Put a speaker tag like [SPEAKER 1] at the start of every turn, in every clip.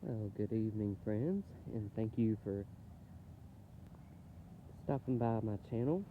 [SPEAKER 1] Oh, good evening, friends, and thank you for stopping by my channel.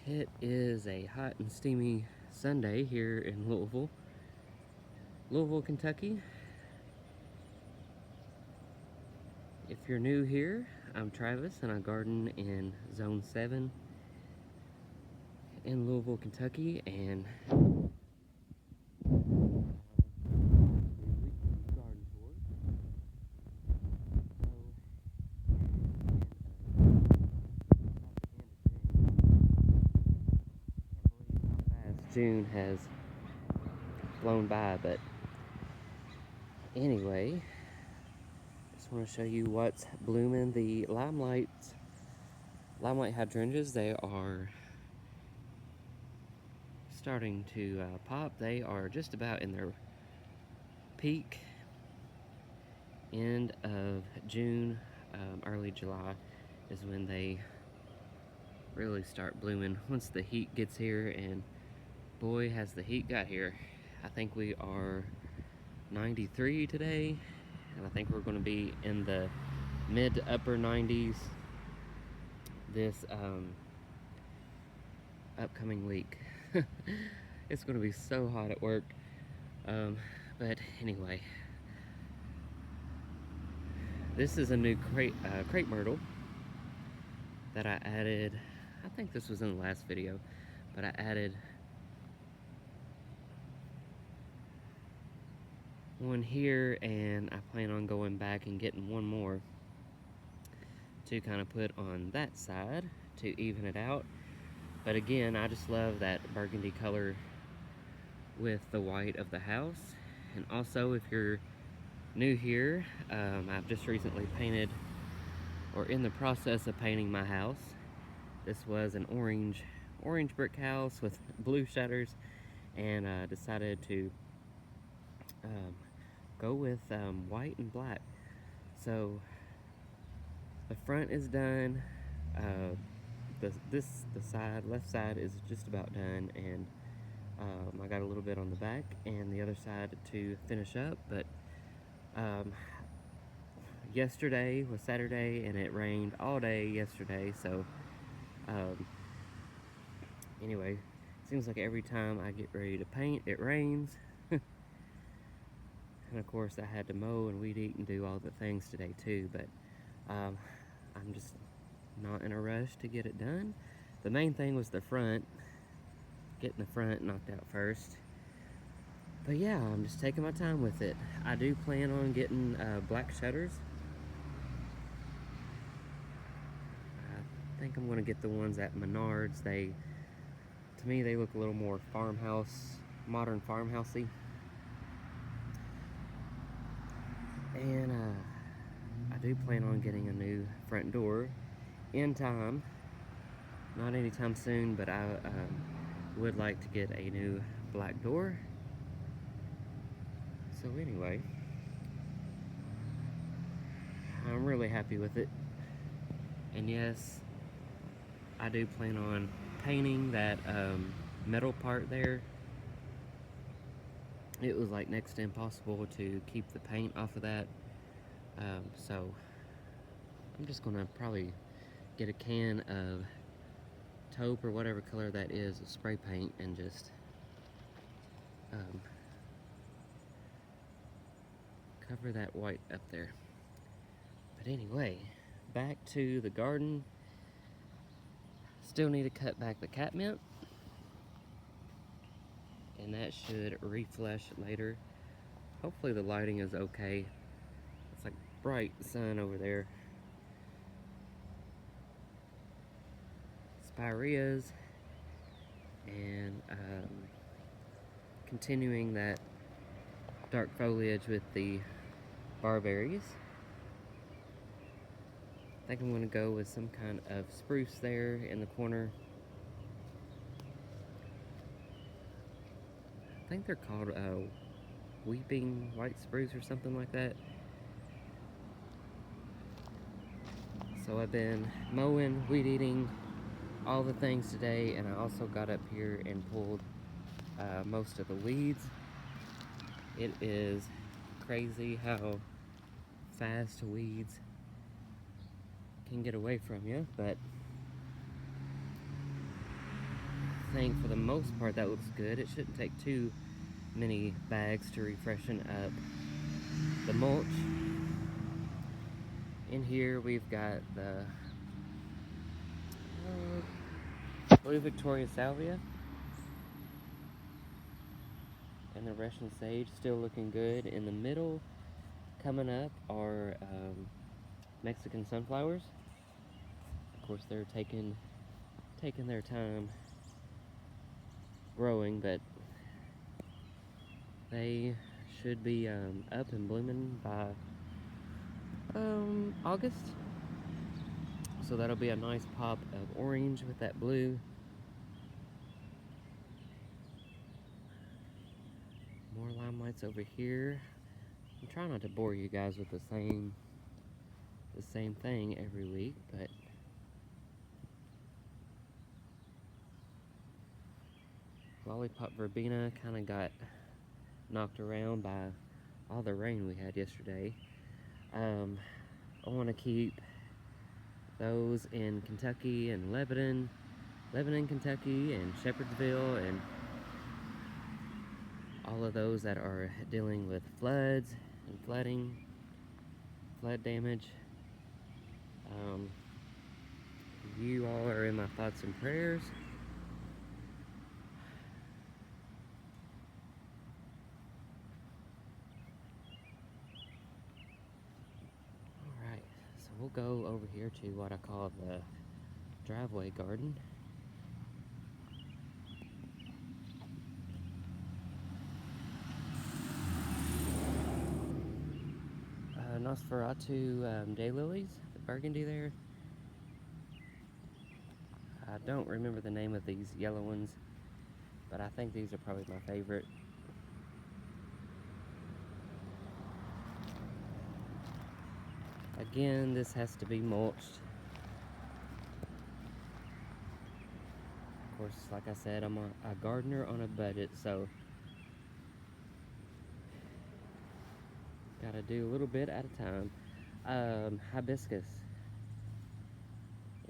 [SPEAKER 1] It is a hot and steamy Sunday here in Louisville, Kentucky. If you're new here, I'm Travis, and I garden in Zone 7 in Louisville, Kentucky, and June has flown by, but anyway, just want to show you what's blooming. The limelight hydrangeas, they are starting to pop. They are just about in their peak. End of June, early July is when they really start blooming once the heat gets here, and boy has the heat got here. I think we are 93 today, and I think we're going to be in the mid to upper 90s this upcoming week. It's going to be so hot at work, but anyway, this is a new crepe myrtle that I added. I think this was in the last video, but I added one here, and I plan on going back and getting one more to kind of put on that side to even it out. But again, I just love that burgundy color with the white of the house. And also, if you're new here, I've just recently painted, or in the process of painting, my house. This was an orange brick house with blue shutters, and I decided to go with white and black. So the front is done. The left side is just about done, and I got a little bit on the back and the other side to finish up. But yesterday was Saturday, and it rained all day yesterday. So anyway, seems like every time I get ready to paint, it rains. And of course, I had to mow and weed eat and do all the things today too, but I'm just not in a rush to get it done. The main thing was the front, getting the front knocked out first. But yeah, I'm just taking my time with it. I do plan on getting black shutters. I think I'm gonna get the ones at Menards. To me, they look a little more modern farmhousey. And I do plan on getting a new front door in time. Not anytime soon, but I would like to get a new black door. So anyway, I'm really happy with it. And yes, I do plan on painting that metal part there. It was like next to impossible to keep the paint off of that. So I'm just gonna probably get a can of taupe or whatever color that is of spray paint and just cover that white up there. But anyway, back to the garden. Still need to cut back the catmint, and that should refresh later. Hopefully the lighting is okay. It's like bright sun over there. Spireas, and continuing that dark foliage with the barberries. I think I'm going to go with some kind of spruce there in the corner. I think they're called weeping white spruce or something like that. So I've been mowing, weed eating, all the things today, and I also got up here and pulled most of the weeds. It is crazy how fast weeds can get away from you, but I think for the most part that looks good. It shouldn't take too many bags to refreshen up the mulch. In here we've got the Blue Victoria Salvia and the Russian Sage, still looking good. In the middle, coming up, are Mexican sunflowers. Of course, they're taking their time growing, but they should be up and blooming by August. So that'll be a nice pop of orange with that blue. More limelights over here. I'm trying not to bore you guys with the same thing every week, but Lollipop verbena kind of got knocked around by all the rain we had yesterday. I want to keep those in Kentucky and Lebanon, Kentucky, and Shepherdsville, and all of those that are dealing with floods and flood damage. You all are in my thoughts and prayers. Alright, so we'll go over here to what I call the driveway garden. Nosferatu daylilies, the burgundy there. I don't remember the name of these yellow ones, but I think these are probably my favorite. Again, this has to be mulched. Of course, like I said, I'm a gardener on a budget, so gotta do a little bit at a time. Hibiscus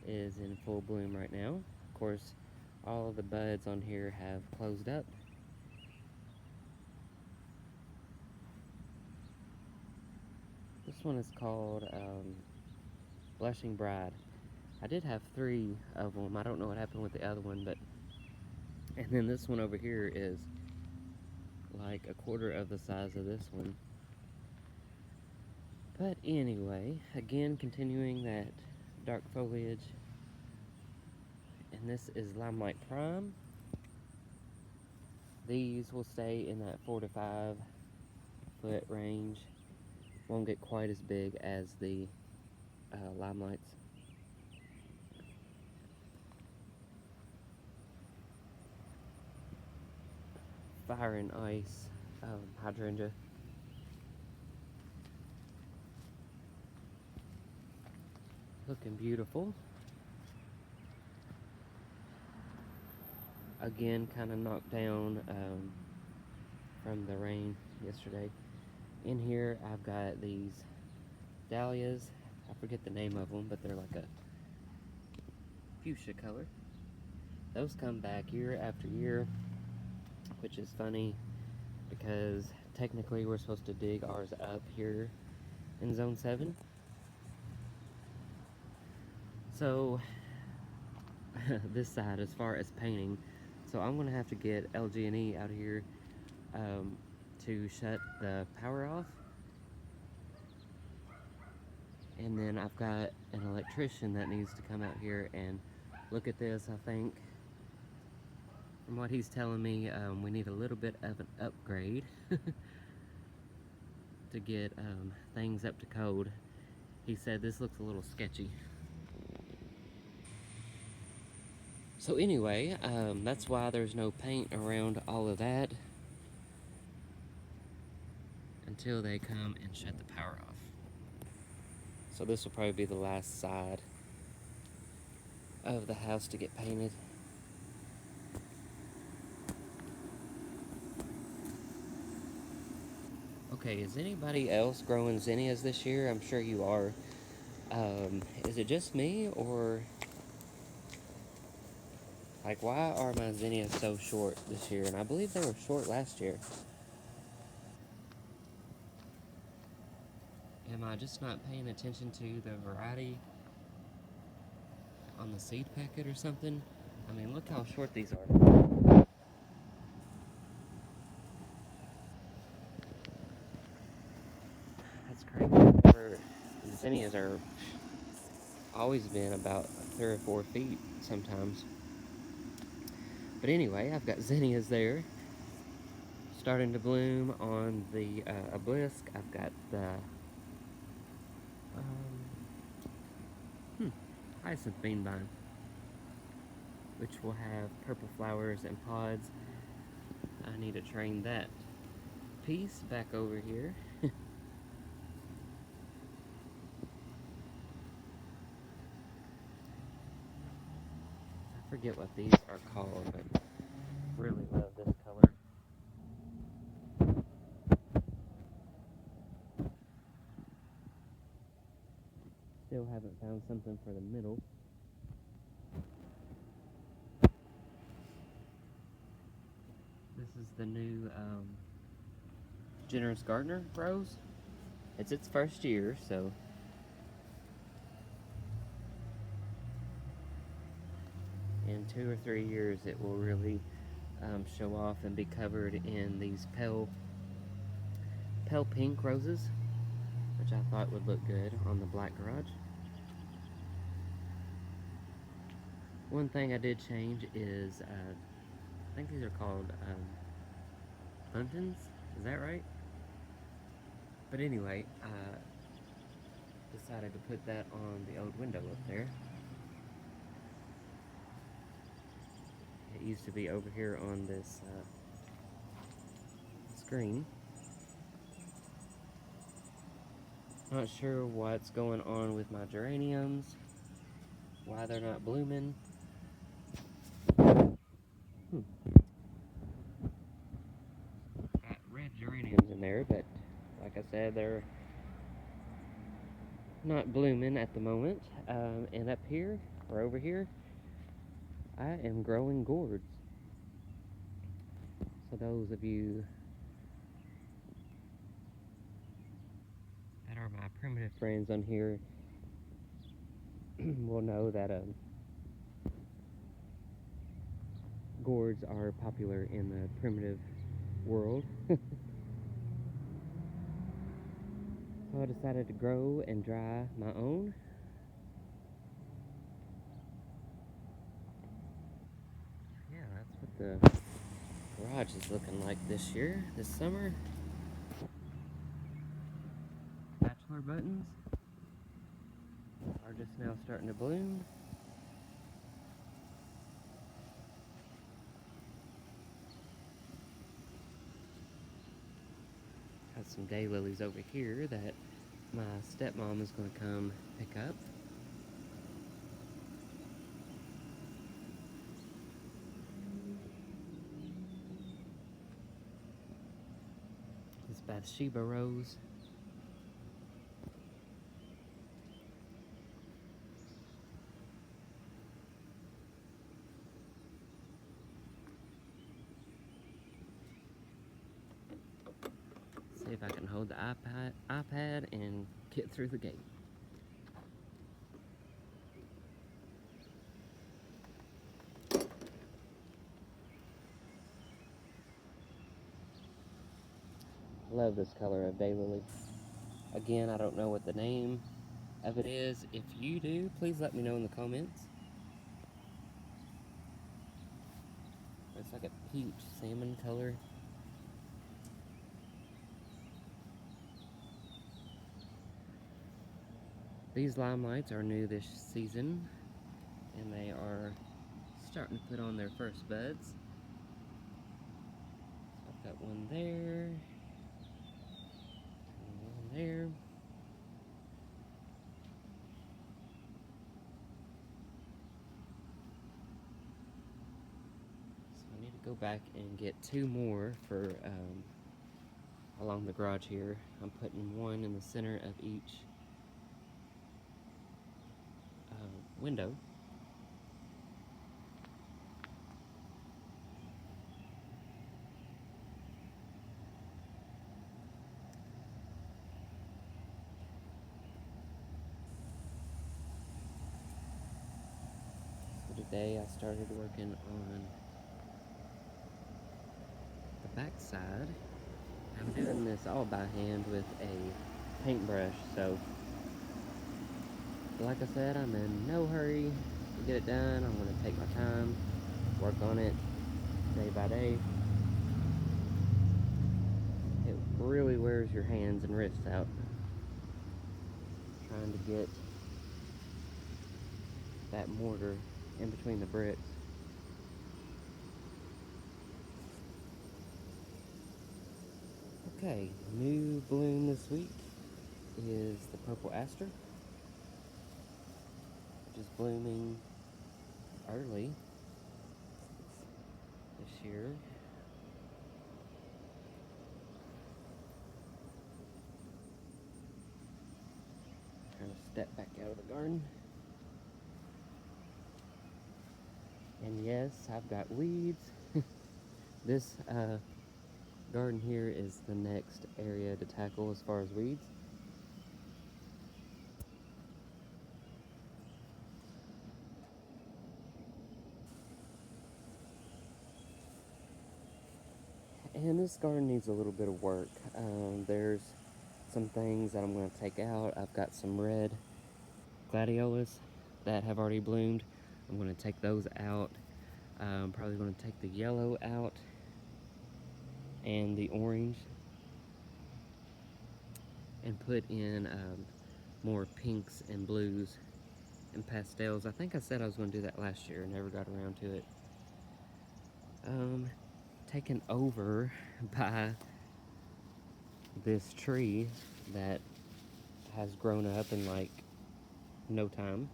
[SPEAKER 1] is in full bloom right now. Of course, all of the buds on here have closed up. This one is called Blushing Bride. I did have 3 of them. I don't know what happened with the other one, but... And then this one over here is like a quarter of the size of this one. But anyway, again, continuing that dark foliage. And this is Limelight Prime. These will stay in that 4 to 5 foot range. Won't get quite as big as the Limelights. Fire and Ice hydrangea. Looking beautiful. Again, kind of knocked down from the rain yesterday. In here, I've got these dahlias. I forget the name of them, but they're like a fuchsia color. Those come back year after year, which is funny because technically we're supposed to dig ours up here in Zone 7. So, this side, as far as painting, so I'm going to have to get LG&E out here to shut the power off. And then I've got an electrician that needs to come out here and look at this. I think, from what he's telling me, we need a little bit of an upgrade to get things up to code. He said this looks a little sketchy. So anyway, that's why there's no paint around all of that until they come and shut the power off. So this will probably be the last side of the house to get painted. Okay, is anybody else growing zinnias this year? I'm sure you are. Is it just me, or like why are my zinnias so short this year? And I believe they were short last year. Am I just not paying attention to the variety on the seed packet or something? I mean, look how short these are. That's crazy. The zinnias are always been about 3 or 4 feet sometimes. But anyway, I've got zinnias there starting to bloom on the obelisk. I've got the hyacinth beanvine, which will have purple flowers and pods. I need to train that piece back over here. I forget what these are called, but really love this color. Still haven't found something for the middle. This is the new Generous Gardener rose. It's its first year, so in 2 or 3 years it will really show off and be covered in these pale pink roses, which I thought would look good on the black garage. One thing I did change is, I think these are called pumpkins, is that right? But anyway, I decided to put that on the old window up there. It used to be over here on this screen. Not sure what's going on with my geraniums, why they're not blooming. Got red geraniums in there, but like I said, they're not blooming at the moment. And up here, or over here, I am growing gourds. So those of you that are my primitive friends on here will know that gourds are popular in the primitive world. So I decided to grow and dry my own. Yeah, that's what the garage is looking like this year, this summer. Bachelor buttons are just now starting to bloom. Got some daylilies over here that my stepmom is going to come pick up. This Bathsheba rose. See if I can hold the iPad and get through the gate. Love this color of daylily. Again, I don't know what the name of it is. If you do, please let me know in the comments. It's like a peach salmon color. These limelights are new this season, and they are starting to put on their first buds. So I've got one there, and one there. So I need to go back and get 2 more for along the garage here. I'm putting one in the center of each window. So today I started working on the back side. I'm doing this all by hand with a paintbrush, so like I said, I'm in no hurry to get it done. I'm going to take my time, work on it day by day. It really wears your hands and wrists out trying to get that mortar in between the bricks. Okay, new bloom this week is the purple aster, which is blooming early this year. Trying to step back out of the garden. And yes, I've got weeds. This garden here is the next area to tackle as far as weeds. And this garden needs a little bit of work. There's some things that I'm going to take out. I've got some red gladiolus that have already bloomed. I'm going to take those out. I'm probably going to take the yellow out and the orange and put in more pinks and blues and pastels. I think I said I was going to do that last year, never got around to it. Taken over by this tree that has grown up in like no time.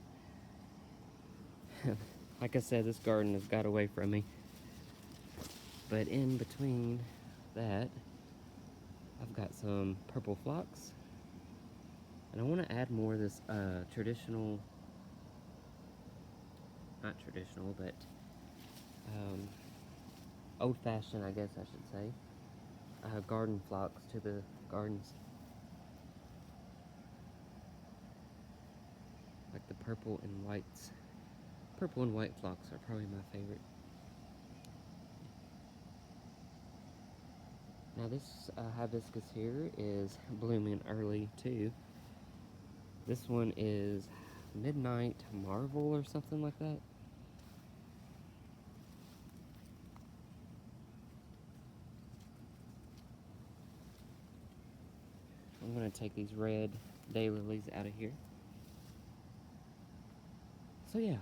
[SPEAKER 1] Like I said, this garden has got away from me. But in between that, I've got some purple phlox. And I want to add more of this traditional, not traditional, but old-fashioned, I guess I should say, garden phlox to the gardens. Like the purple and whites. Purple and white phlox are probably my favorite. Now this hibiscus here is blooming early too. This one is Midnight Marvel or something like that. I'm going to take these red daylilies out of here. So yeah,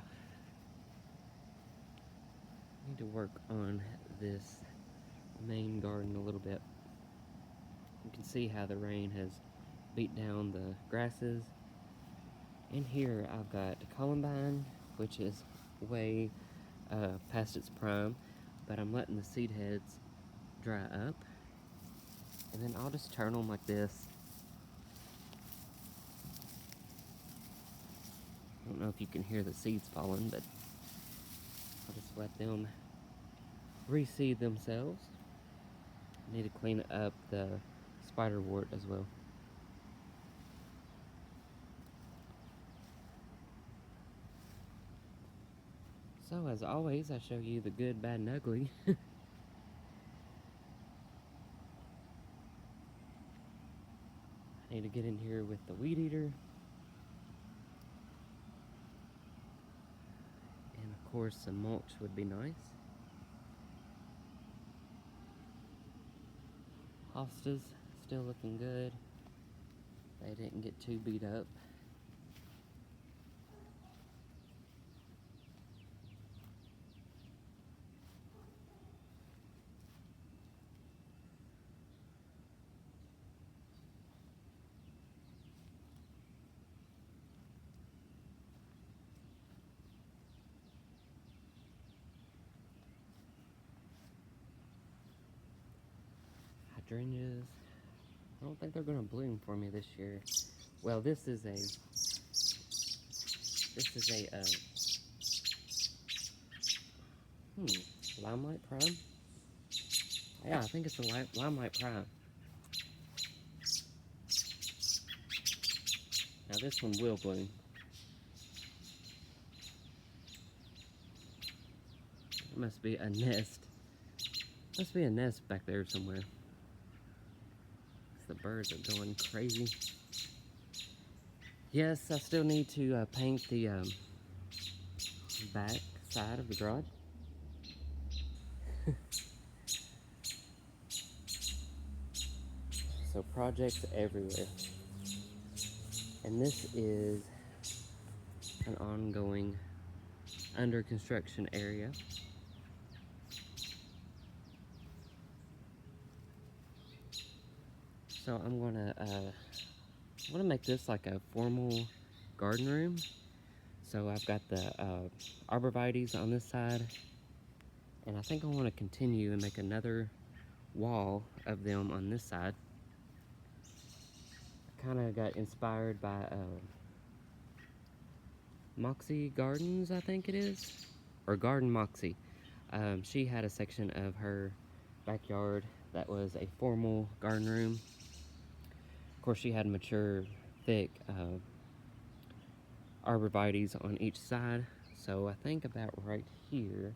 [SPEAKER 1] I need to work on this main garden a little bit. You can see how the rain has beat down the grasses. In here I've got columbine, which is way past its prime, but I'm letting the seed heads dry up, and then I'll just turn them like this. I don't know if you can hear the seeds falling, but I'll just let them reseed themselves. I need to clean up the spiderwort as well. So as always, I show you the good, bad, and ugly. I need to get in here with the weed eater. And of course some mulch would be nice. Hostas still looking good. They didn't get too beat up. Hydrangeas I don't think they're gonna bloom for me this year. Well, this is a Limelight Prime. Yeah, I think it's a Limelight Prime. Now this one will bloom. There must be a nest. Must be a nest back there somewhere. The birds are going crazy. Yes, I still need to paint the back side of the garage. So projects everywhere. And this is an ongoing under construction area. So I'm gonna make this like a formal garden room. So I've got the arborvitaes on this side, and I think I want to continue and make another wall of them on this side. I kind of got inspired by Moxie Gardens, I think it is, or Garden Moxie. She had a section of her backyard that was a formal garden room. Of course, she had mature, thick arborvitaes on each side. So I think about right here,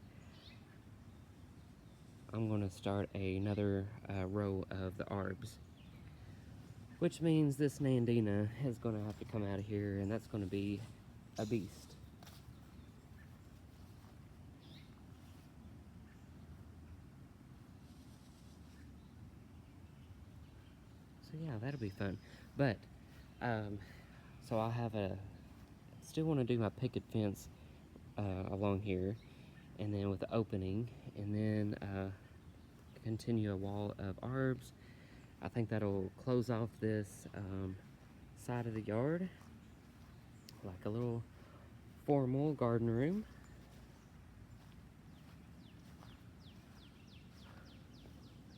[SPEAKER 1] I'm going to start another row of the arbs. Which means this Nandina is going to have to come out of here, and that's going to be a beast. So yeah, that'll be fun. But, so I'll have still want to do my picket fence along here, and then with the opening, and then continue a wall of arbs. I think that'll close off this side of the yard, like a little formal garden room.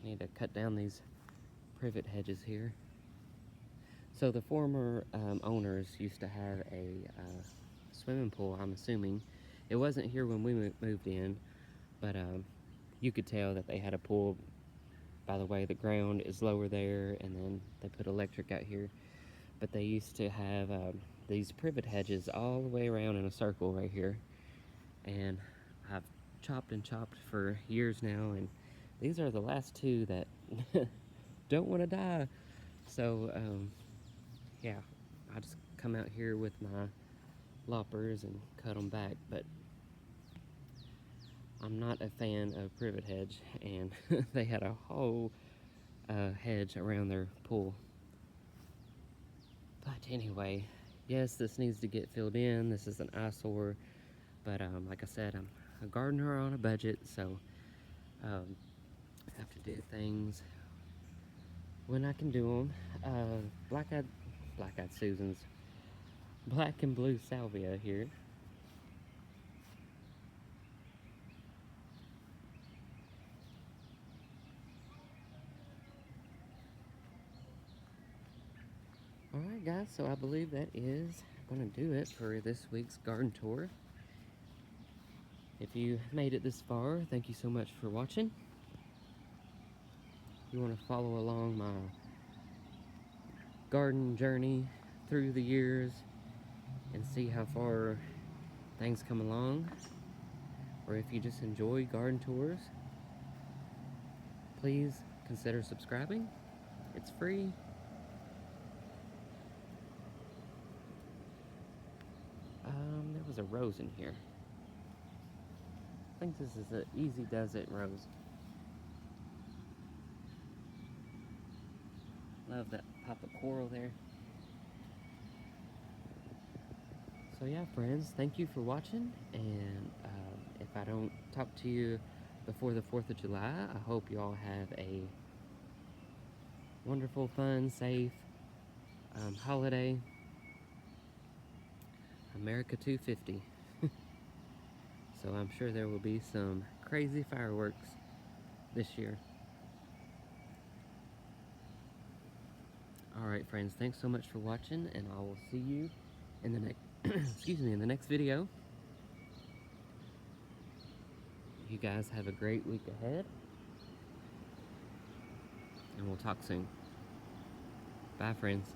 [SPEAKER 1] Need to cut down these privet hedges here. So the former owners used to have a swimming pool, I'm assuming. It wasn't here when we moved in, but you could tell that they had a pool by the way the ground is lower there, and then they put electric out here. But they used to have these privet hedges all the way around in a circle right here, and I've chopped and chopped for years now, and these are the last two that don't want to die. So yeah, I just come out here with my loppers and cut them back. But I'm not a fan of privet hedge, and they had a whole hedge around their pool. But anyway, yes, this needs to get filled in. This is an eyesore, but like I said, I'm a gardener on a budget, so I have to do things when I can do them. Black-eyed Susans, black and blue salvia here. Alright guys, so I believe that is going to do it for this week's garden tour. If you made it this far, thank you so much for watching. If you want to follow along my garden journey through the years and see how far things come along, or if you just enjoy garden tours, please consider subscribing. It's free. There was a rose in here. I think this is an Easy Does It rose. Love that pop of coral there. So yeah, friends, thank you for watching, and if I don't talk to you before the 4th of July, I hope you all have a wonderful, fun, safe holiday. America 250. So I'm sure there will be some crazy fireworks this year. Alright friends, thanks so much for watching, and I will see you in the next excuse me, in the next video. You guys have a great week ahead, and we'll talk soon. Bye friends.